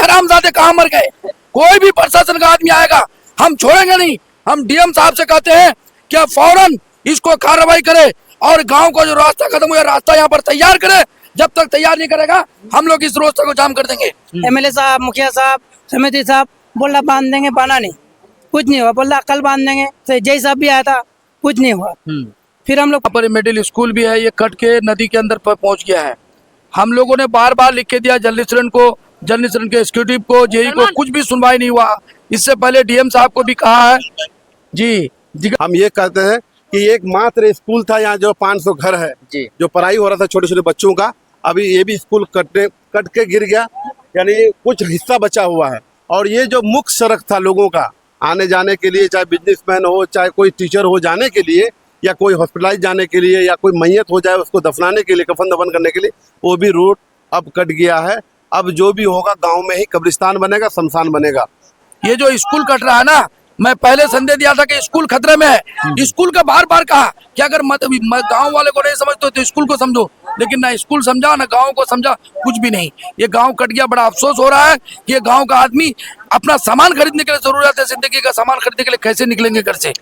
हरामजादे कहाँ मर गए। कोई भी प्रशासन का आदमी आएगा हम छोड़ेंगे नहीं। हम डीएम साहब से कहते हैं कि फौरन इसको कार्रवाई करे और गांव का जो रास्ता खत्म हुआ रास्ता यहाँ पर तैयार करे। जब तक तैयार नहीं करेगा हम लोग इस रास्ते को जाम कर देंगे। एमएलए साहब, मुखिया साहब, समिति साहब बोला बांध देंगे, बांधा नहीं, कुछ नहीं हुआ। बोला कल बांध देंगे, तो जय साहब भी आया था, कुछ नहीं हुआ। फिर हम लोग यहाँ पर मिडिल स्कूल भी है, ये कट के नदी के अंदर पहुंच गया है। हम लोगों ने बार बार लिख के दिया जल निश्रण को, जल निश्रण के एग्जीक्यूटिव को, जेई को, कुछ भी सुनवाई नहीं हुआ। इससे पहले डीएम साहब को भी कहा है जी। हम ये कहते हैं कि एक मात्र स्कूल था यहाँ जो 500 घर है जी, जो पढ़ाई हो रहा था छोटे छोटे बच्चों का, अभी ये भी स्कूल कट के गिर गया, यानी कुछ हिस्सा बचा हुआ है। और ये जो मुख्य सड़क था लोगों का आने जाने के लिए, चाहे बिजनेसमैन हो, चाहे कोई टीचर हो जाने के लिए, या कोई हॉस्पिटलाइज जाने के लिए, या कोई मैयत हो जाए उसको दफनाने के लिए, कफन दफन करने के लिए, वो भी रूट अब कट गया है। अब जो भी होगा गांव में ही कब्रिस्तान बनेगा, शमशान बनेगा। ये जो स्कूल कट रहा है ना, मैं पहले संदेश दिया था कि स्कूल खतरे में है। स्कूल का बार बार कहा कि अगर गांव वाले को नहीं समझते तो स्कूल को समझो, लेकिन ना स्कूल समझा ना गांव को समझा, कुछ भी नहीं। ये गांव कट गया, बड़ा अफसोस हो रहा है कि ये गांव का आदमी अपना सामान खरीदने के लिए, जरूरत है जिंदगी का सामान खरीदने के लिए कैसे निकलेंगे घर से।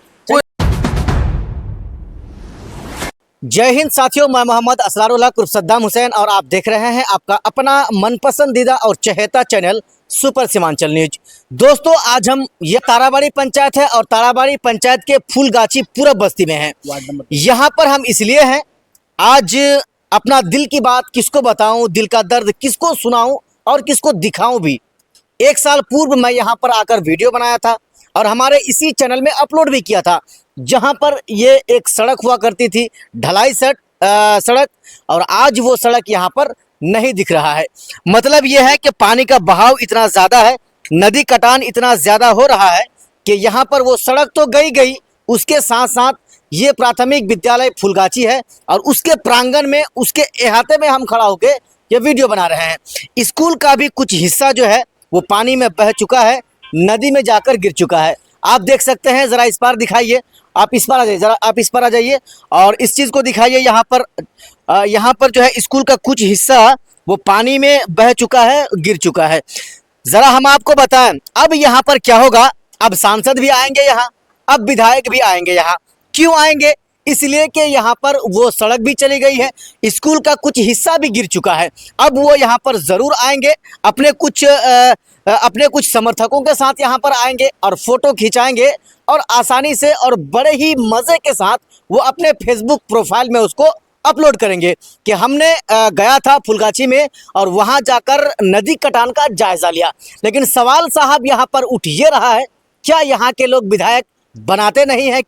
जय हिंद साथियों, मैं मोहम्मद असरारुल्लाह उर्फ सद्दाम हुसैन और आप देख रहे हैं आपका अपना मनपसंदीदा और चहेता चैनल सुपर सीमांचल न्यूज। दोस्तों, आज हम ये ताराबाड़ी पंचायत है और ताराबाड़ी पंचायत के फूलगाछी पूरब बस्ती में हैं। यहाँ पर हम इसलिए हैं, आज अपना दिल की बात किसको बताऊं, दिल का दर्द किसको सुनाऊं और किसको दिखाऊं भी। 1 साल पूर्व मैं यहाँ पर आकर वीडियो बनाया था और हमारे इसी चैनल में अपलोड भी किया था, जहां पर ये एक सड़क हुआ करती थी, ढलाई सड़क, और आज वो सड़क यहाँ पर नहीं दिख रहा है। मतलब ये है कि पानी का बहाव इतना ज़्यादा है, नदी कटान इतना ज़्यादा हो रहा है कि यहाँ पर वो सड़क तो गई, उसके साथ साथ ये प्राथमिक विद्यालय फूलगाछी है और उसके प्रांगण में, उसके अहाते में हम खड़ा होकर ये वीडियो बना रहे हैं। स्कूल का भी कुछ हिस्सा जो है वो पानी में बह चुका है, नदी में जाकर गिर चुका है। आप देख सकते हैं, ज़रा इस पार दिखाइए, आप इस पार आ जाइए, ज़रा आप इस पार आ जाइए और इस चीज़ को दिखाइए। यहाँ पर जो है स्कूल का कुछ हिस्सा वो पानी में बह चुका है, गिर चुका है। ज़रा हम आपको बताएं अब यहाँ पर क्या होगा। अब सांसद भी आएंगे यहाँ, अब विधायक भी आएंगे यहाँ। क्यों आएंगे? इसलिए कि यहाँ पर वो सड़क भी चली गई है, स्कूल का कुछ हिस्सा भी गिर चुका है। अब वो यहाँ पर ज़रूर आएंगे, अपने कुछ समर्थकों के साथ यहाँ पर आएंगे और फोटो खिंचाएंगे और आसानी से और बड़े ही मज़े के साथ वो अपने फेसबुक प्रोफाइल में उसको अपलोड करेंगे कि हमने गया था फूलगाछी में और वहाँ जाकर नदी कटान का जायज़ा लिया। लेकिन सवाल साहब यहाँ पर उठ ये रहा है, क्या यहाँ के लोग विधायक बनाते नहीं हैं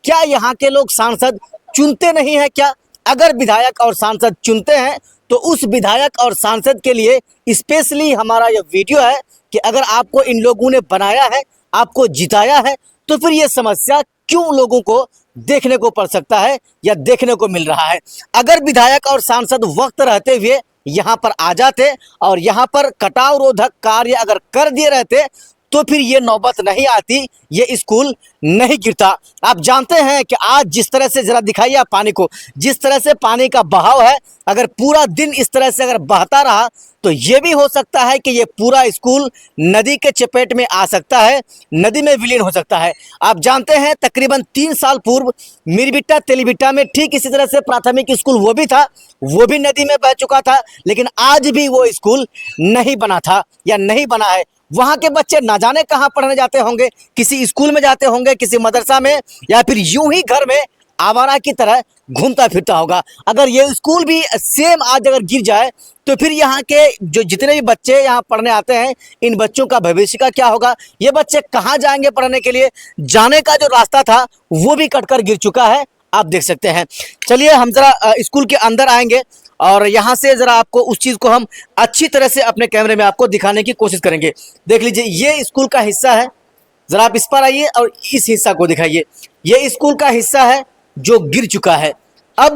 क्या यहाँ के लोग सांसद चुनते नहीं हैं क्या? अगर विधायक और सांसद चुनते हैं तो उस विधायक और सांसद के लिए स्पेशली हमारा यह वीडियो है कि अगर आपको इन लोगों ने बनाया है, आपको जिताया है, तो फिर ये समस्या क्यों लोगों को देखने को पड़ सकता है या देखने को मिल रहा है। अगर विधायक और सांसद वक्त रहते हुए यहाँ पर आ जाते और यहाँ पर कटाव रोधक कार्य अगर कर दिए रहते तो फिर ये नौबत नहीं आती, ये स्कूल नहीं गिरता। आप जानते हैं कि आज जिस तरह से, जरा दिखाइए आप पानी को, जिस तरह से पानी का बहाव है, अगर पूरा दिन इस तरह से अगर बहता रहा तो ये भी हो सकता है कि ये पूरा स्कूल नदी के चपेट में आ सकता है, नदी में विलीन हो सकता है। आप जानते हैं तकरीबन 3 साल पूर्व मिरबिट्टा तेलीबिट्टा में ठीक इसी तरह से प्राथमिक स्कूल वो भी था, वो भी नदी में बह चुका था, लेकिन आज भी वो स्कूल नहीं बना था या नहीं बना है। वहाँ के बच्चे ना जाने कहाँ पढ़ने जाते होंगे, किसी स्कूल में जाते होंगे, किसी मदरसा में, या फिर यूं ही घर में आवारा की तरह घूमता फिरता होगा। अगर ये स्कूल भी सेम आज अगर गिर जाए तो फिर यहाँ के जो जितने भी बच्चे यहाँ पढ़ने आते हैं, इन बच्चों का भविष्य का क्या होगा? ये बच्चे कहाँ जाएंगे पढ़ने के लिए? जाने का जो रास्ता था वो भी कटकर गिर चुका है, आप देख सकते हैं। चलिए हम ज़रा स्कूल के अंदर आएंगे और यहाँ से ज़रा आपको उस चीज़ को हम अच्छी तरह से अपने कैमरे में आपको दिखाने की कोशिश करेंगे। देख लीजिए, ये स्कूल का हिस्सा है, ज़रा आप इस पर आइए और इस हिस्सा को दिखाइए। ये स्कूल का हिस्सा है जो गिर चुका है, अब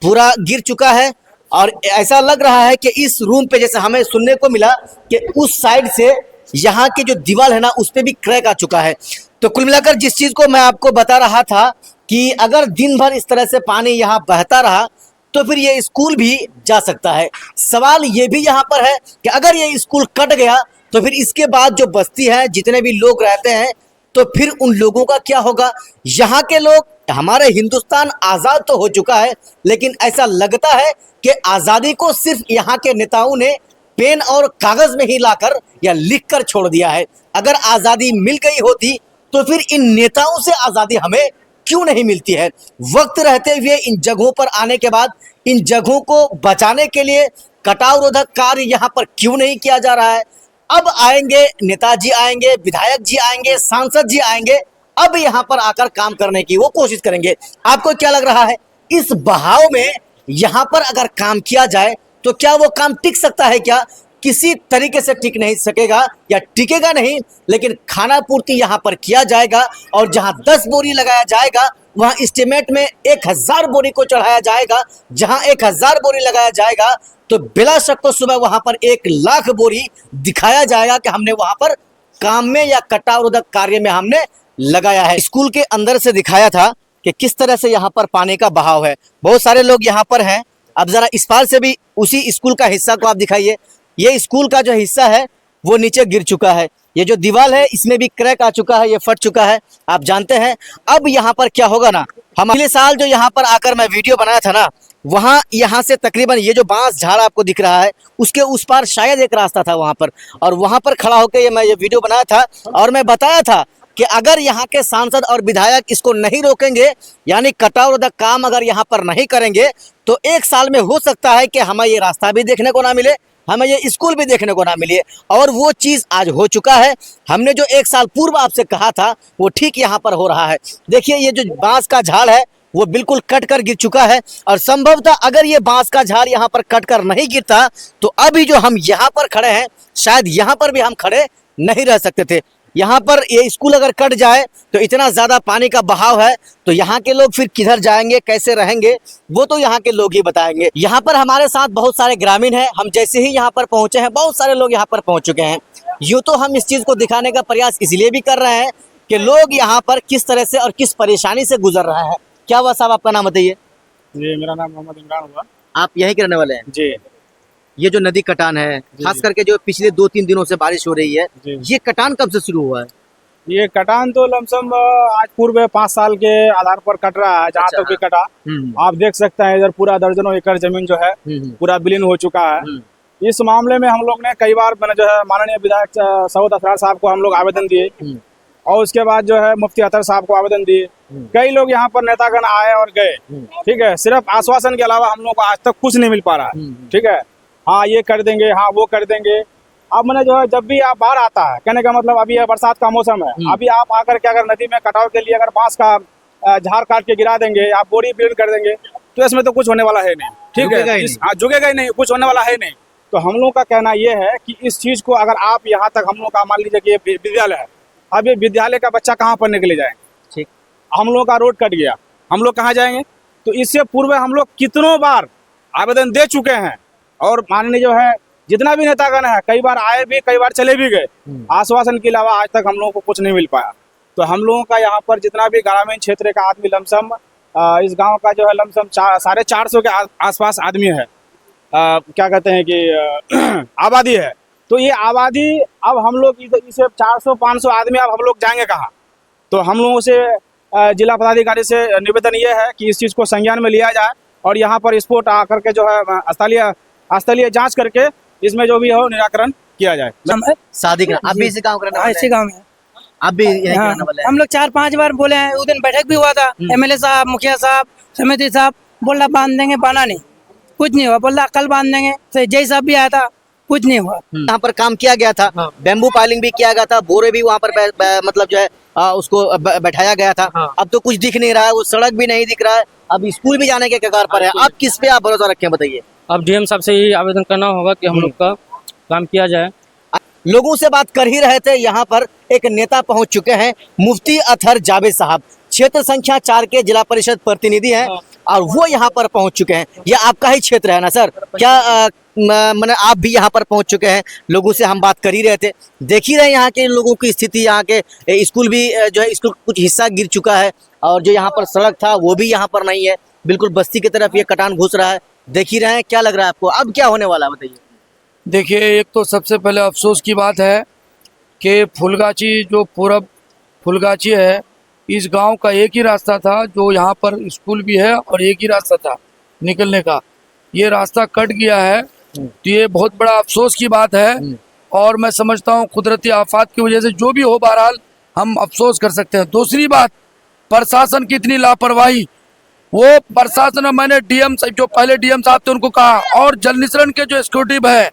पूरा गिर चुका है और ऐसा लग रहा है कि इस रूम पे, जैसे हमें सुनने को मिला कि उस साइड से यहाँ की जो दीवार है ना, उस पर भी क्रैक आ चुका है। तो कुल मिलाकर जिस चीज़ को मैं आपको बता रहा था कि अगर दिन भर इस तरह से पानी यहाँ बहता रहा तो फिर ये स्कूल भी जा सकता है। सवाल ये भी यहाँ पर है कि अगर ये स्कूल कट गया तो फिर इसके बाद जो बस्ती है, जितने भी लोग रहते हैं, तो फिर उन लोगों का क्या होगा। यहाँ के लोग, हमारे हिंदुस्तान आज़ाद तो हो चुका है, लेकिन ऐसा लगता है कि आज़ादी को सिर्फ यहाँ के नेताओं ने पेन और कागज में ही लाकर या लिखकर छोड़ दिया है। अगर आज़ादी मिल गई होती तो फिर इन नेताओं से आज़ादी हमें क्यों नहीं मिलती है। वक्त रहते हुए इन जगहों पर आने के बाद इन जगहों को बचाने के लिए कटाव रोधक कार्य यहाँ पर क्यों नहीं किया जा रहा है। अब आएंगे नेताजी, आएंगे विधायक जी, आएंगे सांसद जी, आएंगे, अब यहाँ पर आकर काम करने की वो कोशिश करेंगे। आपको क्या लग रहा है, इस बहाव में यहाँ पर अगर काम किया जाए तो क्या वो काम टिक सकता है? क्या किसी तरीके से टिक नहीं सकेगा या टिकेगा नहीं, लेकिन खाना पूर्ति यहाँ पर किया जाएगा। और जहाँ 10 बोरी लगाया जाएगा वहाँ एस्टिमेट में 1000 बोरी को चढ़ाया जाएगा। जहाँ 1000 बोरी लगाया जाएगा तो बिला शक को सुबह वहाँ पर 1 लाख बोरी दिखाया जाएगा कि हमने वहाँ पर काम में या कटाव रोधक कार्य में हमने लगाया है। स्कूल के अंदर से दिखाया था कि किस तरह से यहाँ पर पानी का बहाव है। बहुत सारे लोग यहाँ पर हैं। अब जरा इस पार से भी उसी स्कूल का हिस्सा को आप दिखाइए। ये स्कूल का जो हिस्सा है वो नीचे गिर चुका है। ये जो दीवार है इसमें भी क्रैक आ चुका है, ये फट चुका है। आप जानते हैं अब यहाँ पर क्या होगा ना, हम अगले साल जो यहाँ पर आकर मैं वीडियो बनाया था ना, वहाँ यहाँ से तकरीबन ये जो बांस झाड़ आपको दिख रहा है उसके उस पार शायद एक रास्ता था वहाँ पर, और वहाँ पर खड़ा होकर मैं ये वीडियो बनाया था और मैं बताया था कि अगर यहाँ के सांसद और विधायक इसको नहीं रोकेंगे, यानी कटाव रोधक काम अगर यहाँ पर नहीं करेंगे, तो 1 साल में हो सकता है कि हमें ये रास्ता भी देखने को ना मिले, हमें ये स्कूल भी देखने को ना मिले। और वो चीज़ आज हो चुका है। हमने जो 1 साल पूर्व आपसे कहा था वो ठीक यहाँ पर हो रहा है। देखिए ये जो बांस का झाड़ है वो बिल्कुल कट कर गिर चुका है, और संभवतः अगर ये बांस का झाड़ यहाँ पर कट कर नहीं गिरता तो अभी जो हम यहाँ पर खड़े हैं शायद यहाँ पर भी हम खड़े नहीं रह सकते थे। यहाँ पर ये स्कूल अगर कट जाए तो इतना ज़्यादा पानी का बहाव है, तो यहाँ के लोग फिर किधर जाएंगे, कैसे रहेंगे, वो तो यहाँ के लोग ही बताएंगे। यहाँ पर हमारे साथ बहुत सारे ग्रामीण हैं। हम जैसे ही यहाँ पर पहुँचे हैं बहुत सारे लोग यहाँ पर पहुँच चुके हैं। यूँ तो हम इस चीज़ को दिखाने का प्रयास इसलिए भी कर रहे हैं कि लोग यहाँ पर किस तरह से और किस परेशानी से गुजर रहे हैं। क्या हुआ साहब, आपका नाम बताइए। जी, मेरा नाम मोहम्मद इमरान हुआ। आप यहीं के रहने वाले हैं? जी। ये जो नदी कटान है, खास करके जो पिछले 2-3 दिनों से बारिश हो रही है, ये कटान कब से शुरू हुआ है? ये कटान तो लमसम आज पूर्व 5 साल के आधार पर कट रहा है, जहाँ तक भी कटा। आप देख सकते हैं इधर पूरा दर्जनों एकड़ जमीन जो है पूरा विलीन हो चुका है। इस मामले में हम लोग ने कई बार मैंने जो है माननीय विधायक सऊद असरार साहब को हम लोग आवेदन दिए, और उसके बाद जो है मुफ्ती अतर साहब को आवेदन दिए। कई लोग यहाँ पर नेतागण आए और गए, ठीक है। सिर्फ आश्वासन के अलावा हम लोग को आज तक कुछ नहीं मिल पा रहा है, ठीक है। हाँ ये कर देंगे, हाँ वो कर देंगे। अब मैंने जो है जब भी आप बाढ़ आता है, कहने का मतलब अभी बरसात का मौसम है, अभी आप आकर के अगर नदी में कटाव के लिए अगर बांस का झाड़ काट के गिरा देंगे, आप बोरी बिल्ड कर देंगे, तो इसमें तो कुछ होने वाला है नहीं, ठीक है। झुकेगा ही नहीं, कुछ होने वाला है नहीं। तो हम लोग का कहना ये है कि इस चीज को अगर आप यहाँ तक हम लोग का मान लीजिए कि ये विद्यालय है, अब ये विद्यालय का बच्चा कहाँ पढ़ने के लिए जाएंगे, ठीक। हम लोग का रोड कट गया, हम लोग कहाँ जाएंगे? तो इससे पूर्व हम लोग कितनों बार आवेदन दे चुके हैं, और माननीय जो है जितना भी नेतागण है कई बार आए भी, कई बार चले भी गए। आश्वासन के अलावा आज तक हम लोगों को कुछ नहीं मिल पाया। तो हम लोगों का यहाँ पर जितना भी ग्रामीण क्षेत्र का आदमी लमसम इस गांव का जो है लमसम 450 के आसपास आदमी है, क्या कहते हैं कि आबादी है। तो ये आबादी अब हम लोग इसे 400-500 आदमी अब हम लोग जाएंगे कहाँ? तो हम लोगों से जिला पदाधिकारी से निवेदन ये है कि इस चीज़ को संज्ञान में लिया जाए, और यहाँ पर स्पोर्ट आकर के जो है स्थलीय जांच करके इसमें जो भी हो निराकरण किया जाए। सादिक, आप भी इसी गाँव करने वाले हैं? इसी गाँव में आप भी यहीं के रहने वाले हैं? हम लोग 4-5 बार बोले हैं। उस दिन बैठक भी हुआ था, एमएलए साहब, मुखिया साहब, समिति साहब, बोल रहा बांध देंगे, बांधा नहीं, कुछ नहीं हुआ। बोल रहा कल बांध देंगे, तो जय साहब भी आया था, कुछ नहीं हुआ। यहाँ पर काम किया गया था, बैम्बू पाइलिंग भी किया गया था, बोरे भी वहाँ पर मतलब जो है उसको बैठाया गया था। अब तो कुछ दिख नहीं रहा है, वो सड़क भी नहीं दिख रहा है, अब स्कूल भी जाने के कगार पर है। आप किस पे आप भरोसा रखें, बताइए। अब डीएम साहब से ही आवेदन करना होगा कि हम लोग का काम किया जाए। लोगों से बात कर ही रहे थे, यहाँ पर एक नेता पहुंच चुके हैं, मुफ्ती अतर जावेद साहब, क्षेत्र संख्या 4 के जिला परिषद प्रतिनिधि हैं, और वो यहाँ पर पहुंच चुके हैं। ये आपका ही क्षेत्र है ना सर? क्या मैंने आप भी यहाँ पर पहुंच चुके हैं? लोगों से हम बात कर ही रहे थे, देख ही रहे यहाँ के लोगों की स्थिति। यहाँ के स्कूल भी जो है, स्कूल कुछ हिस्सा गिर चुका है, और जो यहाँ पर सड़क था वो भी यहाँ पर नहीं है। बिल्कुल बस्ती की तरफ ये कटान घुस रहा है, देख ही रहे हैं। क्या लग रहा है आपको, अब क्या होने वाला है बताइए। देखिए, एक तो सबसे पहले अफसोस की बात है कि फुलगाची जो पूरब फुलगाची है, इस गांव का एक ही रास्ता था, जो यहाँ पर स्कूल भी है और एक ही रास्ता था निकलने का। ये रास्ता कट गया है, तो ये बहुत बड़ा अफसोस की बात है। और मैं समझता हूँ कुदरती आफात की वजह से जो भी हो, बहरहाल हम अफसोस कर सकते हैं। दूसरी बात, प्रशासन की इतनी लापरवाही। वो प्रशासन में मैंने डीएम जो पहले डीएम साहब थे उनको कहा, और जल निस्सरण के जो एक्सिक्यूटिव है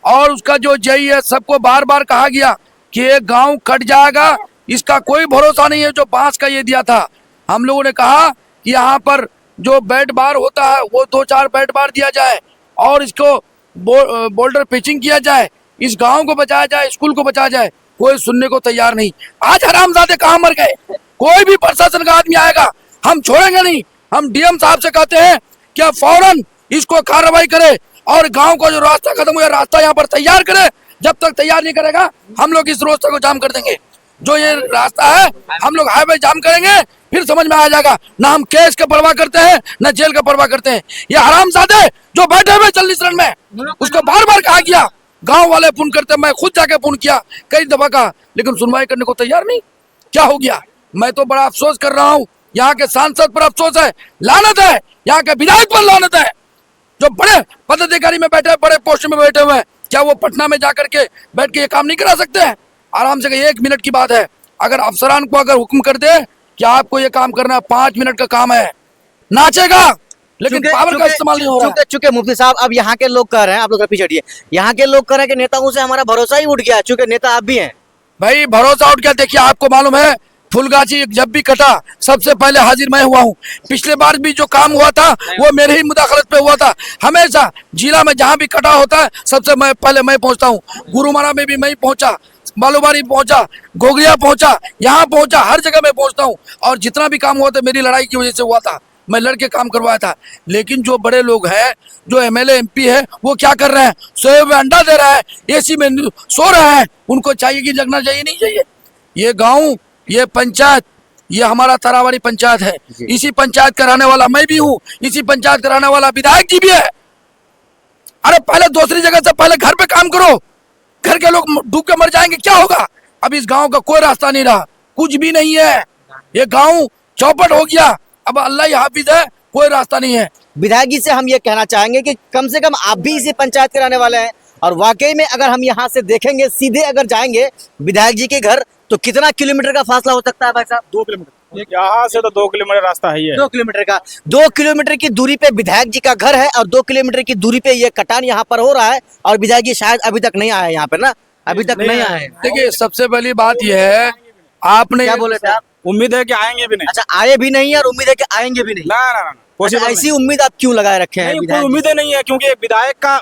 और उसका जो जेई है, सबको बार बार कहा गया कि ये गांव कट जाएगा, इसका कोई भरोसा नहीं है। जो बांस का ये दिया था, हम लोगों ने कहा कि यहाँ पर जो बेड बार होता है वो 2-4 बेड बार दिया जाए और इसको बोल्डर पिचिंग किया जाए, इस गांव को बचाया जाए, स्कूल को बचाया जाए। कोई सुनने को तैयार नहीं। आज हरामजादे कहाँ मर गए? कोई भी प्रशासन का आदमी आएगा, हम छोड़ेंगे नहीं। हम डीएम साहब से कहते हैं कि फौरन इसको कार्रवाई करे और गांव का जो रास्ता खत्म हुआ, रास्ता यहाँ पर तैयार करे। जब तक तैयार नहीं करेगा, हम लोग इस रास्ते को जाम कर देंगे। जो ये रास्ता है, हम लोग हाईवे जाम करेंगे, फिर समझ में आ जाएगा। ना हम केस का परवाह करते हैं, ना जेल का परवाह करते हैं। ये हरामजादे जो बैठे हुए जल निस्सरण में, उसको बार बार कहा गया, गांव वाले फोन करते, मैं खुद जाके फोन किया कई दफा का, लेकिन सुनवाई करने को तैयार नहीं। क्या हो गया? मैं तो बड़ा अफसोस कर रहा हूँ। यहाँ के सांसद पर अफसोस है, लानत है। यहाँ के विधायक पर लानत है, जो बड़े पदाधिकारी में बैठे, बड़े पोस्ट में बैठे हुए हैं। क्या वो पटना में जाकर के बैठ के ये काम नहीं करा सकते हैं? आराम से 1 मिनट की बात है, अगर अफसरान को अगर हुक्म कर दे कि आपको ये काम करना है, 5 मिनट का काम है, नाचेगा, लेकिन पावर का इस्तेमाल नहीं हो रहा। चूंकि मुफ्ती साहब, अब यहाँ के लोग कह रहे हैं, आप लोग पीछे हटिए, यहाँ के लोग कह रहे हैं कि नेताओं से हमारा भरोसा ही उठ गया, चूंकि नेता आप भी हैं। भाई भरोसा उठ गया। देखिए, आपको मालूम है फुलगाची जब भी कटा, सबसे पहले हाजिर मैं हुआ हूँ। पिछले बार भी जो काम हुआ था वो मेरे ही मुदाखलत पे हुआ था। हमेशा जिला में जहाँ भी कटा होता है, सबसे पहले मैं पहुंचता हूँ। गुरुमारा में भी मैं पहुंचा, बालूबारी पहुंचा, गोगरिया पहुंचा, यहाँ पहुंचा, हर जगह मैं पहुंचता हूँ। और जितना भी काम हुआ था मेरी लड़ाई की वजह से हुआ था, मैं लड़के काम करवाया था। लेकिन जो बड़े लोग हैं, जो एमएलए एमपी है, वो क्या कर रहे हैं? सोए हुए अंडा दे रहा है, एसी में सो रहे हैं। उनको चाहिए कि जगना चाहिए, नहीं चाहिए। ये गांव, ये पंचायत, ये हमारा तारावाड़ी पंचायत है। इसी पंचायत कराने वाला मैं भी हूँ, इसी पंचायत कराने वाला विधायक जी भी है। अरे पहले दूसरी जगह से पहले घर पे काम करो, घर के लोग डूब के मर जाएंगे, क्या होगा? अब इस गांव का कोई रास्ता नहीं रहा, कुछ भी नहीं है। ये गांव चौपट हो गया। अब अल्लाह ही हाफिज है, कोई रास्ता नहीं है। विधायक जी से हम ये कहना चाहेंगे कि कम से कम आप भी इसी पंचायत के रहने वाले हैं, और वाकई में अगर हम यहाँ से देखेंगे, सीधे अगर जाएंगे विधायक जी के घर, तो कितना किलोमीटर का फासला हो सकता है भाई साहब? 2 किलोमीटर यहाँ से तो 2 किलोमीटर रास्ता है ही है। 2 किलोमीटर का, 2 किलोमीटर की दूरी पे विधायक जी का घर है, और 2 किलोमीटर की दूरी पे ये कटान यहाँ पर हो रहा है। और विधायक जी शायद अभी तक नहीं आए यहाँ पे ना, अभी तक नहीं आए। देखिए, सबसे पहली बात यह है, आपने क्या बोले थे आप? उम्मीद है कि आएंगे भी नहीं। अच्छा, आए भी नहीं है और उम्मीद है कि आएंगे भी नहीं। ना अच्छा, ऐसी उम्मीद आप क्यों लगाए रखे हैं? कोई उम्मीदें नहीं है, क्योंकि एक विधायक का,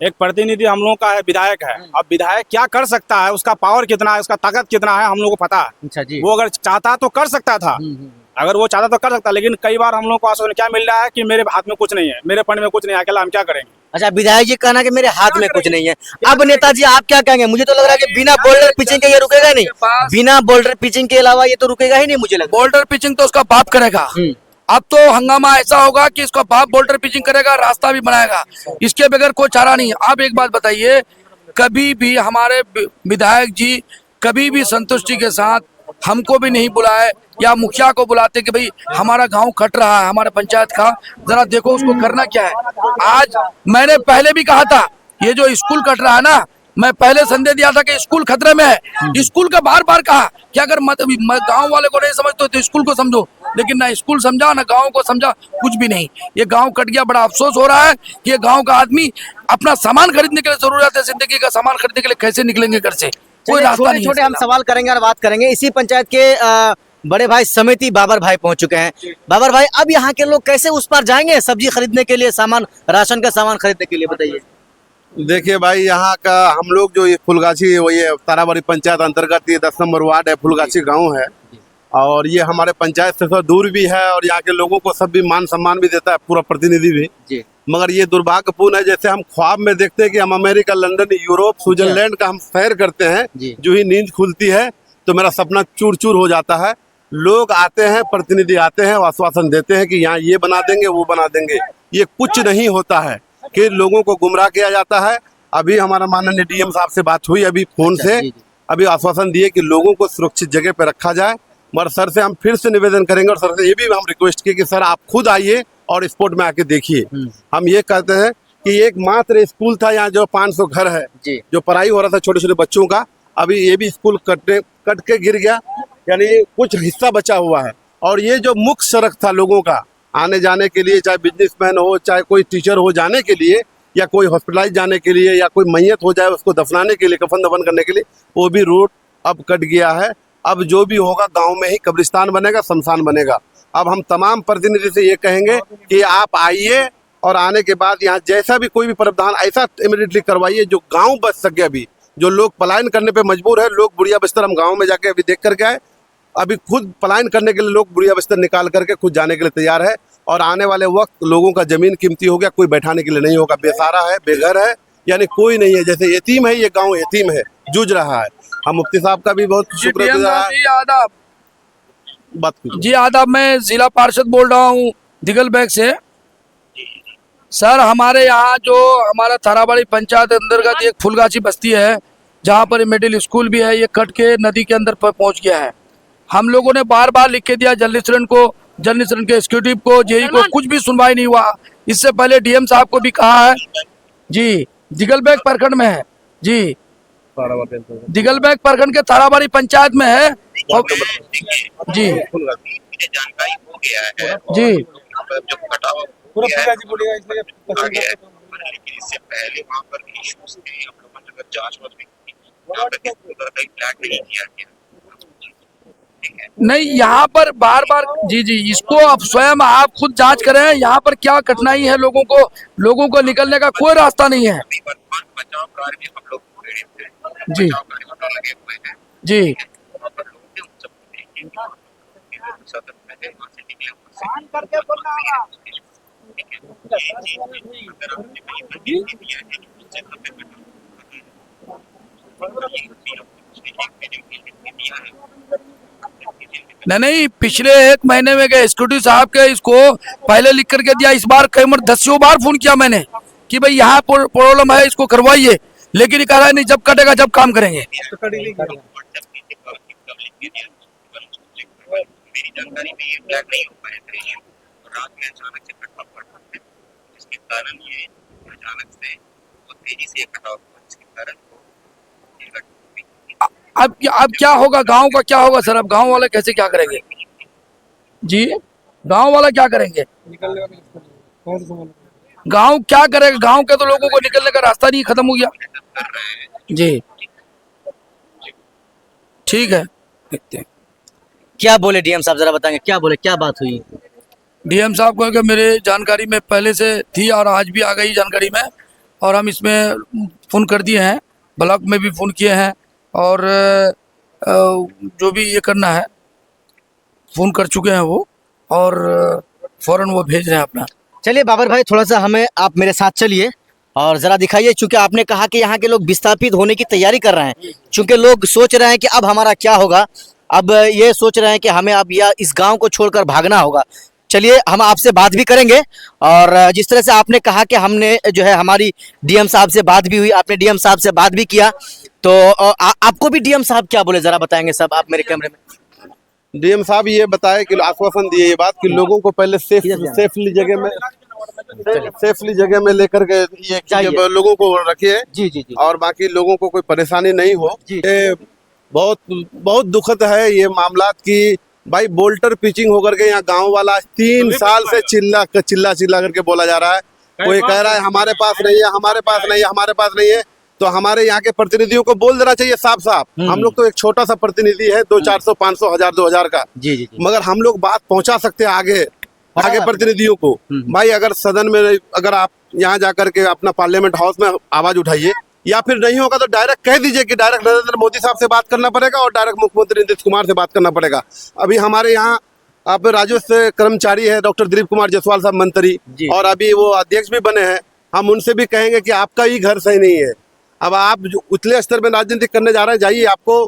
एक प्रतिनिधि हम लोगों का है, विधायक है। अब विधायक क्या कर सकता है, उसका पावर कितना है, उसका ताकत कितना है, हम लोगों को पता है। अच्छा जी। वो अगर चाहता तो कर सकता था, अगर वो चाहता तो कर सकता, लेकिन कई बार हम लोग को आश्वासन क्या मिल रहा है कि मेरे हाथ में कुछ नहीं है, मेरे फंड में कुछ नहीं है, अकेला हम क्या करेंगे? अच्छा, विधायक जी कहना कि मेरे हाथ में कुछ नहीं है। अब नेताजी आप क्या कहेंगे? मुझे तो लग रहा है कि बिना बोल्डर पिचिंग के ये रुकेगा नहीं, बिना बोल्डर पिचिंग के अलावा ये तो रुकेगा ही नहीं, मुझे लगता है। बोल्डर पिचिंग तो उसका बाप करेगा। अब तो हंगामा ऐसा होगा कि इसका बाप बोल्डर पिचिंग करेगा, रास्ता भी बनाएगा, इसके बगैर कोई चारा नहीं है। आप एक बात बताइए, कभी भी हमारे विधायक जी कभी भी संतुष्टि के साथ हमको भी नहीं बुलाए, या मुखिया को बुलाते कि भाई हमारा गांव कट रहा है, हमारे पंचायत का जरा देखो उसको करना क्या है। आज मैंने पहले भी कहा था, ये जो स्कूल कट रहा है ना, मैं पहले संदेश दिया था कि स्कूल खतरे में है। स्कूल का बार बार कहा कि अगर गांव वाले को नहीं समझते तो स्कूल को समझो, लेकिन ना स्कूल समझा, ना गांव को समझा, कुछ भी नहीं। ये गांव कट गया। बड़ा अफसोस हो रहा है कि ये गांव का आदमी अपना सामान खरीदने के लिए, जरूरत है जिंदगी का सामान खरीदने के लिए, कैसे निकलेंगे घर से? कोई रास्ता नहीं। छोटे हम सवाल करेंगे और बात करेंगे। इसी पंचायत के बड़े भाई समिति बाबर भाई पहुंच चुके हैं। बाबर भाई, अब यहाँ के लोग कैसे उस पार जाएंगे सब्जी खरीदने के लिए, सामान, राशन का सामान खरीदने के लिए, बताइए। देखिए भाई, यहाँ का हम लोग जो ये फुलगाची, वो ये ताराबाड़ी पंचायत अंतर्गत ये 10 नंबर वार्ड है, फुलगाची गांव है, और ये हमारे पंचायत से थोड़ा दूर भी है, और यहाँ के लोगों को सब भी मान सम्मान भी देता है, पूरा प्रतिनिधि भी जी। मगर ये दुर्भाग्यपूर्ण है, जैसे हम ख्वाब में देखते हैं कि हम अमेरिका, लंदन, यूरोप, स्विट्जरलैंड का हम सैर करते हैं, जो ही नींद खुलती है तो मेरा सपना चूर चूर हो जाता है। लोग आते हैं, प्रतिनिधि आते हैं, आश्वासन देते हैं कि यहाँ ये बना देंगे, वो बना देंगे। ये कुछ नहीं होता है कि लोगों को गुमराह किया जाता है। अभी हमारा माननीय डीएम साहब से बात हुई अभी फोन से, अभी आश्वासन दिए कि लोगों को सुरक्षित जगह पे रखा जाए। मगर सर से हम फिर से निवेदन करेंगे और सर से ये भी हम रिक्वेस्ट किए कि सर आप खुद आइए और स्पॉट में आके देखिए। हम ये कहते हैं कि एकमात्र स्कूल था यहाँ जो 500 घर है जो पढ़ाई हो रहा था छोटे छोटे बच्चों का, अभी ये भी स्कूल कट के गिर गया, यानी कुछ हिस्सा बचा हुआ है। और ये जो मुख्य सड़क था लोगों का आने जाने के लिए, चाहे बिजनेसमैन हो, चाहे कोई टीचर हो जाने के लिए, या कोई हॉस्पिटलाइज जाने के लिए, या कोई मैयत हो जाए उसको दफनाने के लिए, कफन दफन करने के लिए, वो भी रोड अब कट गया है। अब जो भी होगा गांव में ही कब्रिस्तान बनेगा, शमशान बनेगा। अब हम तमाम प्रतिनिधि से ये कहेंगे कि आप आइए और आने के बाद यहाँ जैसा भी कोई भी प्रावधान ऐसा इमीडिएटली करवाइए जो गांव बच सके। अभी जो लोग पलायन करने पे मजबूर है, लोग बुढ़िया बिस्तर, हम गांव में जाके अभी देख करके आए, अभी खुद पलायन करने के लिए लोग बुढ़िया बिस्तर निकाल करके खुद जाने के लिए तैयार है। और आने वाले वक्त लोगों का जमीन कीमती हो गया, कोई बैठाने के लिए नहीं होगा, बेसहारा है, बेघर है, यानी कोई नहीं है, जैसे यतीम है, ये गाँव यतीम है, जूझ रहा है। हम मुफ्ती साहब का भी बहुत शुक्रगुजार है। आदाब बात कीजिए। जी, आदाब। मैं जिला पार्षद बोल रहा हूँ दिगल बैग से। सर, हमारे यहाँ जो हमारा थाराबाड़ी पंचायत अंतर्गत एक फुलगाछी बस्ती है जहाँ पर मिडिल स्कूल भी है, ये कट के नदी के अंदर पहुँच गया है। हम लोगों ने बार बार लिख के दिया जल निस्सरण को, जल निस्सरण के एग्जीक्यूटिव को, जेई को, कुछ भी सुनवाई नहीं हुआ। इससे पहले डीएम साहब को भी कहा है जी, दिगलबैग प्रखंड में है जी, दिगलबैग प्रखंड के थाराबाड़ी पंचायत में है जी जानकारी हो गया है जी। जो कटाव लेकिन इससे पहले वहाँ पर इश्यूज थे, हम लोगों ने जांच वाच भी की, यहाँ पे फ्लैग नहीं किया गया। नहीं, यहाँ पर बार बार जी, इसको आप स्वयं आप खुद जांच करें, यहाँ पर क्या कठिनाई है, लोगों को निकलने का कोई रास्ता नहीं है बचाव कार्य भी हम लोग जी लगे हुए हैं जी। वहाँ पर लोग थे, उन सबको देखेंगे सदन पहले वहाँ से निकले, वहाँ से अगर आपने कहीं पर दिया है कि उस जगह पे नहीं, पिछले 1 महीने में गए एसक्यूटिव साहब के, इसको पहले लिख करके दिया। इस बार कई बार 10 बार फोन किया मैंने कि भाई यहाँ प्रॉब्लम है, इसको करवाइए, लेकिन ये कह रहा है नहीं, जब कटेगा जब काम करेंगे। मेरी जानकारी में ये फ्लैग नहीं हो पाए थे, रात में अचानक से कटवा पड़ा है, जिसके कारण ये अचानक से बहुत तेजी से कटाव हुआ, जिसके कारण अब क्या होगा, गांव का क्या होगा सर? अब गांव वाले कैसे क्या करेंगे जी? गांव वाला क्या करेंगे? गांव क्या करेगा? गांव के तो लोगों को निकलने का रास्ता नहीं, खत्म हो गया जी। ठीक है, देखते हैं क्या बोले डीएम साहब, जरा बताएंगे क्या बोले, क्या बात हुई? डीएम साहब को कि मेरे जानकारी में पहले से थी और आज भी आ गई जानकारी में, और हम इसमें फ़ोन कर दिए हैं, ब्लॉक में भी फ़ोन किए हैं, और जो भी ये करना है फ़ोन कर चुके हैं वो, और फ़ौरन वो भेज रहे हैं अपना। चलिए बाबर भाई, थोड़ा सा हमें आप मेरे साथ चलिए और ज़रा दिखाइए, चूंकि आपने कहा कि यहाँ के लोग विस्थापित होने की तैयारी कर रहे हैं, चूंकि लोग सोच रहे हैं कि अब हमारा क्या होगा, अब ये सोच रहे हैं कि हमें अब या इस गांव को छोड़कर भागना होगा। चलिए हम आपसे बात भी करेंगे, और जिस तरह से आपने कहा कि हमने जो है हमारी डीएम साहब से बात भी हुई, आपने डीएम साहब से बात भी किया, तो आपको भी डीएम साहब क्या बोले, ज़रा बताएंगे साहब आप मेरे कैमरे में। डीएम साहब ये बताए कि आश्वासन दिए ये बात कि लोगों को पहले सेफली जगह में लेकर के ये लोगों को रखिए जी, और बाकी लोगों को कोई परेशानी नहीं हो। ये बहुत दुखद है ये मामला कि भाई बोल्टर पिचिंग होकर के यहाँ गांव वाला 3 साल से चिल्ला करके बोला जा रहा है। कोई कह रहा है हमारे पास नहीं है, हमारे पास नहीं है, हमारे पास नहीं है। तो हमारे यहाँ के प्रतिनिधियों को बोल देना चाहिए साफ साफ। हम लोग तो एक छोटा सा प्रतिनिधि है, 200-400, 500, 1000, 2000 का, जी। मगर हम लोग बात पहुंचा सकते हैं आगे प्रतिनिधियों को। भाई अगर सदन में, अगर आप यहाँ जाकर के अपना पार्लियामेंट हाउस में आवाज उठाइए, या फिर नहीं होगा तो डायरेक्ट कह दीजिए कि डायरेक्ट नरेंद्र मोदी साहब से बात करना पड़ेगा और डायरेक्ट मुख्यमंत्री नीतीश कुमार से बात करना पड़ेगा। अभी हमारे यहाँ आप राजस्व कर्मचारी है डॉक्टर दिलीप कुमार जायसवाल साहब मंत्री, और अभी वो अध्यक्ष भी बने हैं। हम उनसे भी कहेंगे कि आपका ही घर सही नहीं है। अब आप जो उतले स्तर में राजनीति करने जा रहे हैं, जाइए, आपको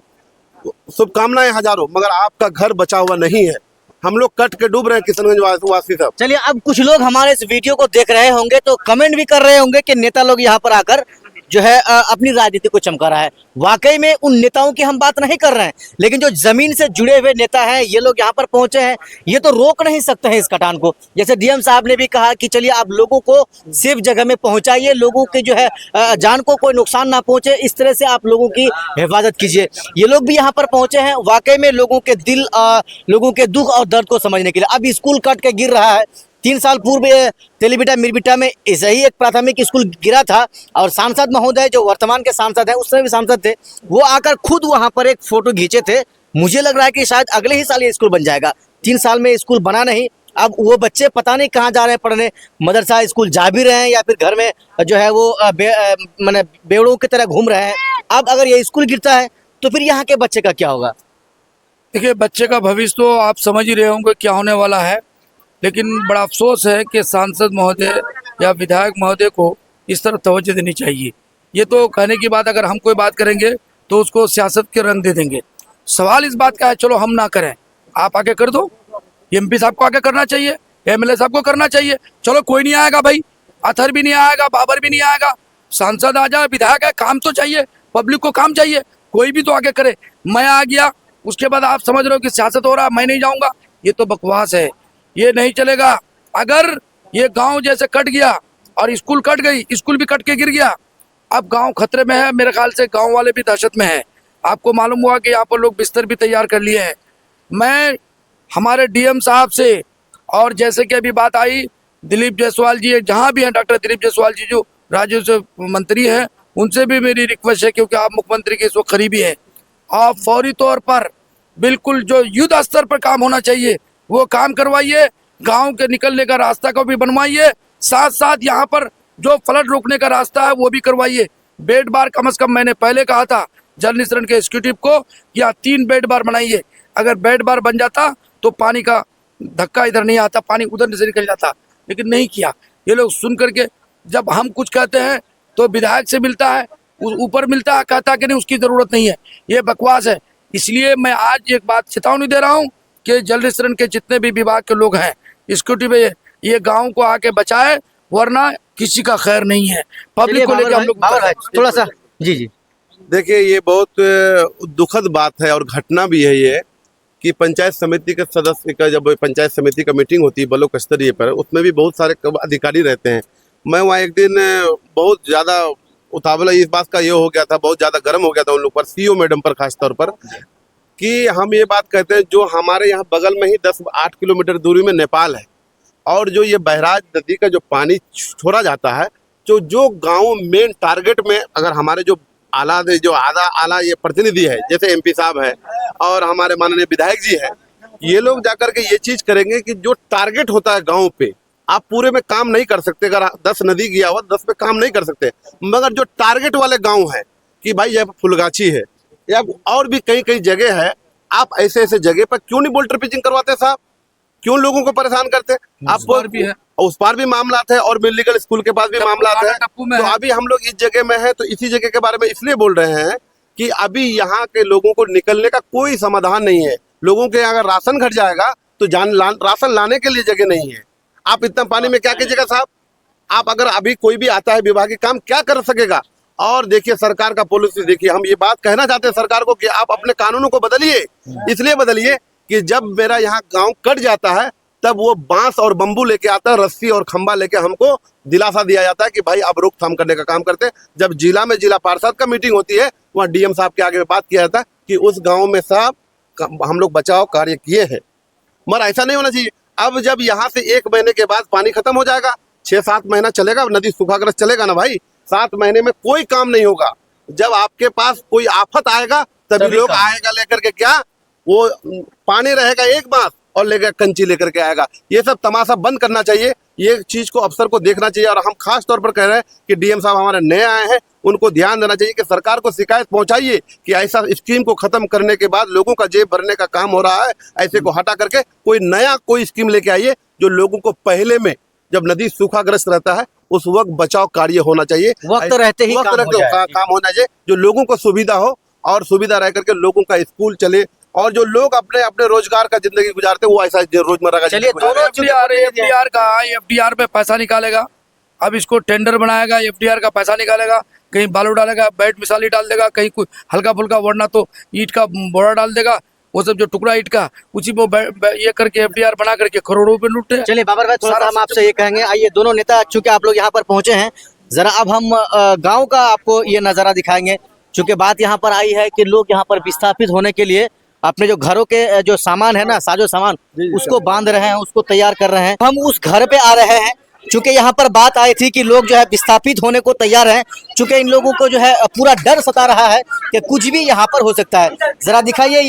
शुभकामनाएं हजारों, मगर आपका घर बचा हुआ नहीं है। हम लोग कट के डूब रहे हैं किशनगंज वासी सब। चलिए, अब कुछ लोग हमारे इस वीडियो को देख रहे होंगे तो कमेंट भी कर रहे होंगे कि नेता लोग यहाँ पर आकर जो है अपनी राजनीति को चमका रहा है। वाकई में उन नेताओं की हम बात नहीं कर रहे हैं, लेकिन जो जमीन से जुड़े हुए नेता हैं, ये लोग यहाँ पर पहुंचे हैं, ये तो रोक नहीं सकते हैं इस कटान को। जैसे डीएम साहब ने भी कहा कि चलिए आप लोगों को सेफ जगह में पहुंचाइए, लोगों के जो है जान को कोई नुकसान ना पहुंचे, इस तरह से आप लोगों की हिफाजत कीजिए। ये लोग भी यहाँ पर पहुंचे हैं वाकई में लोगों के दिल, लोगों के दुख और दर्द को समझने के लिए। अब स्कूल कट के गिर रहा है। 3 साल पूर्व तेलीबिटा मिरबिटा में ऐसे ही एक प्राथमिक स्कूल गिरा था और सांसद महोदय जो वर्तमान के सांसद हैं, उस समय भी सांसद थे, वो आकर खुद वहां पर एक फोटो खींचे थे। मुझे लग रहा है कि शायद अगले ही साल ये स्कूल बन जाएगा। 3 साल में स्कूल बना नहीं। अब वो बच्चे पता नहीं कहाँ जा रहे हैं पढ़ने, मदरसा स्कूल जा भी रहे हैं या फिर घर में जो है वो माने बेवड़ों की तरह घूम रहे हैं। अब अगर ये स्कूल गिरता है तो फिर यहाँ के बच्चे का क्या होगा? देखिए, बच्चे का भविष्य तो आप समझ ही रहे होंगे क्या होने वाला है, लेकिन बड़ा अफसोस है कि सांसद महोदय या विधायक महोदय को इस तरफ तवज्जो देनी चाहिए। ये तो कहने की बात, अगर हम कोई बात करेंगे तो उसको सियासत के रंग दे देंगे। सवाल इस बात का है, चलो हम ना करें, आप आके कर दो। एमपी साहब को आके करना चाहिए, एमएलए साहब को करना चाहिए। चलो कोई नहीं आएगा भाई, अथर भी नहीं आएगा, बाबर भी नहीं आएगा, सांसद आ जाए, विधायक है, काम तो चाहिए, पब्लिक को काम चाहिए, कोई भी तो आगे करे। मैं आ गया, उसके बाद आप समझ रहे हो कि सियासत हो रहा है, मैं नहीं जाऊंगा, ये तो बकवास है, ये नहीं चलेगा। अगर ये गांव जैसे कट गया और स्कूल कट गई, स्कूल भी कट के गिर गया, अब गांव खतरे में है। मेरे ख्याल से गांव वाले भी दहशत में हैं। आपको मालूम हुआ कि यहाँ पर लोग बिस्तर भी तैयार कर लिए हैं। मैं हमारे डीएम साहब से, और जैसे कि अभी बात आई दिलीप जायसवाल जी, जहाँ भी हैं डॉक्टर दिलीप जायसवाल जी जो राजस्व मंत्री हैं, उनसे भी मेरी रिक्वेस्ट है, क्योंकि आप मुख्यमंत्री के इस वक्त करीबी हैं, आप फौरी तौर पर बिल्कुल जो युद्ध स्तर पर काम होना चाहिए वो काम करवाइए। गांव के निकलने का रास्ता को भी बनवाइए, साथ साथ यहाँ पर जो फ्लड रोकने का रास्ता है वो भी करवाइए। बेड बार कम से कम, मैंने पहले कहा था जल निस्सरण के एग्जीक्यूटिव को, या 3 बेड बार बनाइए। अगर बेड बार बन जाता तो पानी का धक्का इधर नहीं आता, पानी उधर से निकल जाता, लेकिन नहीं किया। ये लोग सुन करके, जब हम कुछ कहते हैं तो विधायक से मिलता है, ऊपर मिलता है, कहता कि नहीं उसकी जरूरत नहीं है, ये बकवास है। इसलिए मैं आज एक बात चेतावनी दे रहा हूँ कि जल निस्सरण के जितने भी विभाग के लोग हैं, एग्जीक्यूटिव ये गांव को आके बचाए, वरना किसी का खैर नहीं है। पब्लिक को लेकर हम लोग थोड़ा सा जी। देखिए, ये बहुत दुखद बात है और घटना भी है ये, कि पंचायत समिति के सदस्य का, जब पंचायत समिति का मीटिंग होती है ब्लॉक स्तरीय पर, उसमें भी बहुत सारे अधिकारी रहते हैं। मैं वहाँ एक दिन बहुत ज़्यादा उतावला इस बात का ये हो गया था, बहुत ज़्यादा गर्म हो गया था उन लोग पर, सीओ मैडम पर खास तौर पर, कि हम ये बात कहते हैं जो हमारे यहाँ बगल में ही 10-8 किलोमीटर दूरी में नेपाल है, और जो ये बहराज नदी का जो पानी छोड़ा जाता है, जो गाँव मेन टारगेट में, अगर हमारे जो आला ये प्रतिनिधि है, जैसे एमपी साहब है और हमारे माननीय विधायक जी है, ये लोग जाकर के ये चीज करेंगे कि जो टारगेट होता है गांव पे, आप पूरे में काम नहीं कर सकते। अगर 10 नदी गया हुआ 10 पे काम नहीं कर सकते, मगर जो टारगेट वाले गांव है कि भाई यह फुलगाछी है या और भी कई जगह है, आप ऐसे जगह पर क्यों नहीं वोल्टर पिचिंग करवाते साहब? क्यों लोगों को परेशान करते? आप भी है, उस पार भी मामला है और मिलीगल स्कूल के पास भी मामला है। तो अभी हम लोग इस जगह में हैं, तो इसी जगह के बारे में इसलिए बोल रहे हैं कि अभी यहाँ के लोगों को निकलने का कोई समाधान नहीं है। लोगों के अगर राशन घट जाएगा तो राशन लाने के लिए जगह नहीं है। आप इतना पानी में क्या कीजिएगा साहब? आप अगर अभी कोई भी आता है विभागीय काम, क्या कर सकेगा? और देखिए सरकार का पॉलिसी देखिए, हम ये बात कहना चाहते हैं सरकार को कि आप अपने कानूनों को बदलिए। इसलिए बदलिए कि जब मेरा यहाँ गांव कट जाता है तब वो बांस और बम्बू लेके आता है, रस्सी और खंबा लेके हमको दिलासा दिया जाता है कि भाई अब रोकथाम करने का काम करते हैं। जब जिला में जिला पार्षद का मीटिंग होती है, वहाँ डीएम साहब के आगे बात किया जाता है कि उस गांव में साहब हम लोग बचाव कार्य किए हैं, मगर ऐसा नहीं होना चाहिए। अब जब यहाँ से 1 महीने के बाद पानी खत्म हो जाएगा, 6-7 महीना चलेगा, नदी सूखाग्रस्त चलेगा ना भाई, 7 महीने में कोई काम नहीं होगा। जब आपके पास कोई आफत आएगा तभी लोग आएगा लेकर के, क्या वो पानी रहेगा एक मास और लेकर कंची लेकर के आएगा। ये सब तमाशा बंद करना चाहिए, ये चीज को अफसर को देखना चाहिए। और हम खास तौर पर कह रहे हैं कि डीएम साहब हमारे नए आए हैं, उनको ध्यान देना चाहिए कि सरकार को शिकायत पहुंचाइए कि ऐसा स्कीम को खत्म करने के बाद लोगों का जेब भरने का काम हो रहा है, ऐसे को हटा करके कोई नया कोई स्कीम लेके आइए जो लोगों को पहले में, जब नदी सूखाग्रस्त रहता है उस वक्त बचाव कार्य होना चाहिए, वक्त रहते ही काम होना चाहिए, जो लोगों को सुविधा हो और सुविधा रह करके लोगों का स्कूल चले, और जो लोग अपने अपने रोजगार का जिंदगी गुजारते हैं वो ऐसा रोजमर्रा का चलिए, जिंदगी दोनों गुजारते हैं। एफडीआर का एफडीआर पे पैसा निकालेगा। अब इसको टेंडर बनाएगा, एफडीआर का पैसा निकालेगा, कहीं बालू डालेगा, बैट मिसाली डाल देगा, कहीं कोई हल्का फुल्का, वरना तो ईंट का बोरा डाल देगा, वो सब जो टुकड़ा ईंट का उसी को ये करके एफडीआर बना करके करोड़ों रुपए लूटते हैं। चलिए बाबर भाई, थोड़ा सा सारा हम आपसे ये कहेंगे, आइए दोनों नेता, चूंकि आप लोग यहाँ पर पहुंचे हैं, जरा अब हम गांव का आपको ये नज़ारा दिखाएंगे। चूंकि बात यहाँ पर आई है कि लोग यहाँ पर विस्थापित होने के लिए अपने जो घरों के जो सामान है ना, साजो सामान, उसको बांध रहे हैं, उसको तैयार कर रहे हैं। हम उस घर पे आ रहे हैं, चूंकि यहाँ पर बात आई थी कि लोग जो है विस्थापित होने को तैयार हैं, चूंकि इन लोगों को जो है पूरा डर सता रहा है कि कुछ भी यहाँ पर हो सकता है। जरा दिखाइए, ये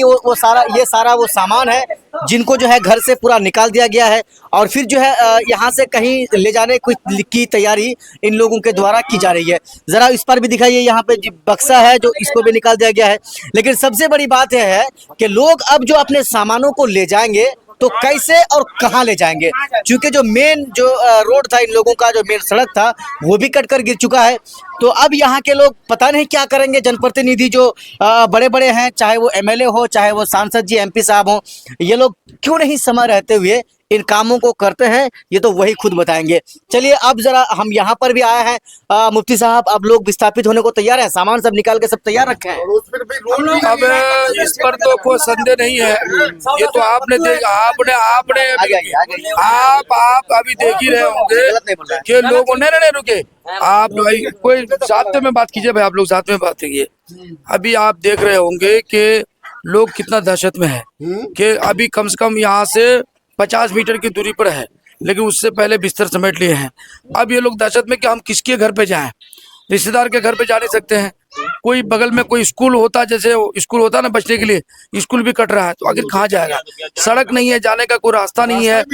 ये सारा वो सामान है जिनको जो है घर से पूरा निकाल दिया गया है, और फिर जो है यहाँ से कहीं ले जाने की तैयारी इन लोगों के द्वारा की जा रही है। जरा इस पर भी दिखाइए, यहाँ पे बक्सा है जो इसको भी निकाल दिया गया है। लेकिन सबसे बड़ी बात यह है कि लोग अब जो अपने सामानों को ले जाएंगे तो कैसे और कहां ले जाएंगे, क्योंकि जो मेन जो रोड था, इन लोगों का जो मेन सड़क था, वो भी कट कर गिर चुका है। तो अब यहाँ के लोग पता नहीं क्या करेंगे। जनप्रतिनिधि जो बड़े बड़े हैं, चाहे वो एमएलए हो, चाहे वो सांसद जी, एमपी साहब हो, ये लोग क्यों नहीं समय रहते हुए इन कामों को करते हैं, ये तो वही खुद बताएंगे। चलिए अब जरा हम यहाँ पर भी आए हैं। मुफ्ती साहब, अब लोग विस्थापित होने को तैयार हैं, सामान सब निकाल के सब तैयार रखे हैं। अब इस पर तो कोई संदेह नहीं है, ये तो आपने आप अभी देख ही रहे होंगे कि लोगों ने नहीं रुके। आप भाई कोई साथ में बात कीजिए, भाई आप लोग साथ में बात कीजिए। अभी आप देख रहे होंगे कि लोग कितना दहशत में है कि अभी कम से कम यहाँ से 50 मीटर की दूरी पर है, लेकिन उससे पहले बिस्तर समेट लिए हैं। अब ये लोग दहशत में कि हम किसके घर पे जाएं, रिश्तेदार के घर पे जा नहीं सकते हैं। कोई बगल में कोई स्कूल होता, जैसे स्कूल होता ना बचने के लिए, स्कूल भी कट रहा है, तो आखिर कहाँ जाएगा? सड़क नहीं है, जाने का कोई रास्ता नहीं है,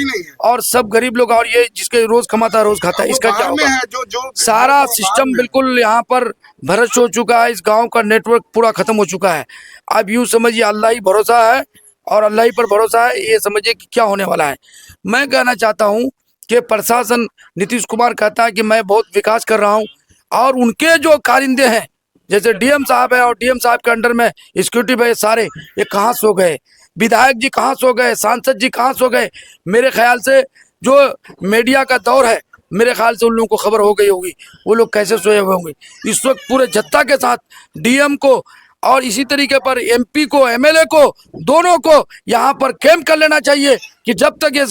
और सब गरीब लोग, और ये जिसके रोज कमाता है रोज खाता है, इसका क्या होगा? सारा सिस्टम बिल्कुल यहाँ पर भ्रष्ट हो चुका है। इस गाँव का नेटवर्क पूरा खत्म हो चुका है। अब यूँ समझिए अल्लाह ही भरोसा है, और अल्लाह ही पर भरोसा है, ये समझिए कि क्या होने वाला है। मैं कहना चाहता हूँ कि प्रशासन, नीतीश कुमार कहता है कि मैं बहुत विकास कर रहा हूँ, और उनके जो कारिंदे हैं, जैसे डीएम साहब है, और डीएम साहब के अंडर में एग्जीक्यूटिव है सारे, ये कहाँ सो गए? विधायक जी कहाँ सो गए? सांसद जी कहाँ सो गए? मेरे ख्याल से जो मीडिया का दौर है, मेरे ख्याल से उन लोगों को खबर हो गई होगी, वो लोग कैसे सोए हुए होंगे। इस वक्त पूरे जत्था के साथ डीएम को और इसी तरीके पर एमपी को, एमएलए को, दोनों को यहाँ पर कैंप कर लेना चाहिए कि जब तक ये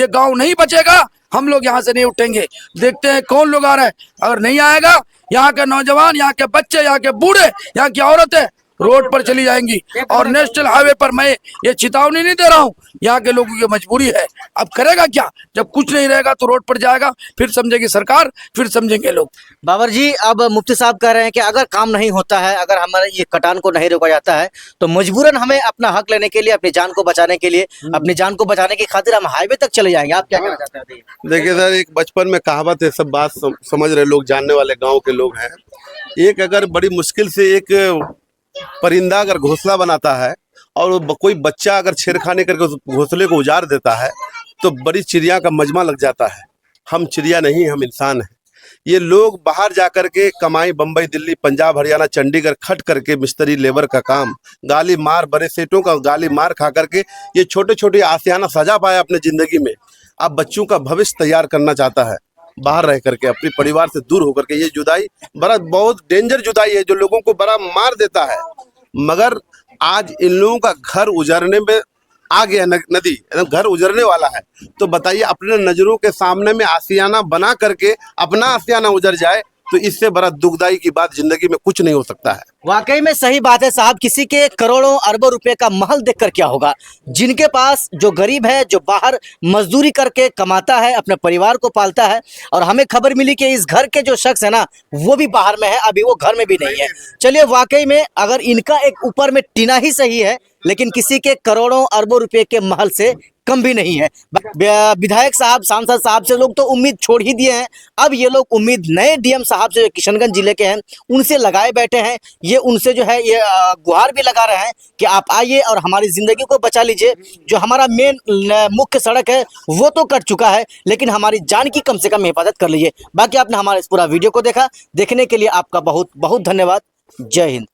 गांव नहीं बचेगा, हम लोग यहाँ से नहीं उठेंगे। देखते हैं कौन लोग आ रहे हैं। अगर नहीं आएगा, यहाँ के नौजवान, यहाँ के बच्चे, यहाँ के बूढ़े, यहाँ की औरतें रोड पर चली जाएंगी। और नेशनल हाईवे पर मैं ये चेतावनी नहीं दे रहा हूँ, यहाँ के लोगों की मजबूरी है। अब करेगा क्या? जब कुछ नहीं रहेगा तो रोड पर जाएगा, फिर समझेगी सरकार, फिर समझेंगे लोग। बाबर जी, अब मुफ्ती साहब कह रहे हैं कि अगर काम नहीं होता है, अगर हमारे ये कटान को नहीं रोका जाता है, तो मजबूरन हमें अपना हक लेने के लिए, अपनी जान को बचाने के लिए, अपनी जान को बचाने की खातिर हम हाईवे तक चले जाएंगे। आप क्या कहना चाहते हैं? देखिए सर, एक बचपन में कहावत है, सब बात समझ रहे लोग, जानने वाले गांव के लोग हैं। एक अगर बड़ी मुश्किल से एक परिंदा अगर घोंसला बनाता है, और कोई बच्चा अगर छेड़खानी करके उस घोंसले को उजाड़ देता है, तो बड़ी चिड़िया का मजमा लग जाता है। हम चिड़िया नहीं, हम इंसान हैं। ये लोग बाहर जाकर के कमाई, बम्बई, दिल्ली, पंजाब, हरियाणा, चंडीगढ़ खट करके मिस्त्री लेबर का काम, गाली मार, बड़े सेठों का गाली मार खा करके ये छोटे छोटे आशियाना सजा पाया अपने जिंदगी में। अब बच्चों का भविष्य तैयार करना चाहता है, बाहर रह करके अपने परिवार से दूर होकर के। ये जुदाई बहुत डेंजर जुदाई है, जो लोगों को बड़ा मार देता है। मगर आज इन लोगों का घर उजड़ने में आ गया, नदी एकदम घर उजड़ने वाला है। तो बताइए, अपने नजरों के सामने में आशियाना बना करके अपना आशियाना उजड़ जाए, तो इससे बड़ा दुखदाई की बात जिंदगी में कुछ नहीं हो सकता है। वाकई में सही बात है साहब। किसी के करोड़ों अरबों रुपए का महल देखकर क्या होगा? जिनके पास, जो गरीब है, जो बाहर मजदूरी करके कमाता है, अपने परिवार को पालता है, और हमें खबर मिली कि इस घर के जो शख्स है ना, वो भी बाहर में है, अभी वो घर में भी नहीं है। चलिए, वाकई में अगर इनका एक ऊपर में टीना ही सही है, लेकिन किसी के करोड़ों अरबों रुपए के महल से कम भी नहीं है। विधायक साहब, सांसद साहब से लोग तो उम्मीद छोड़ ही दिए हैं। अब ये लोग उम्मीद नए डीएम साहब से, किशनगंज जिले के हैं, उनसे लगाए बैठे हैं। ये उनसे जो है ये गुहार भी लगा रहे हैं कि आप आइए और हमारी जिंदगी को बचा लीजिए। जो हमारा मेन मुख्य सड़क है वो तो कट चुका है, लेकिन हमारी जान की कम से कम हिफाजत कर लीजिए। बाकी आपने हमारे इस पूरा वीडियो को देखा, देखने के लिए आपका बहुत बहुत धन्यवाद। जय हिंद।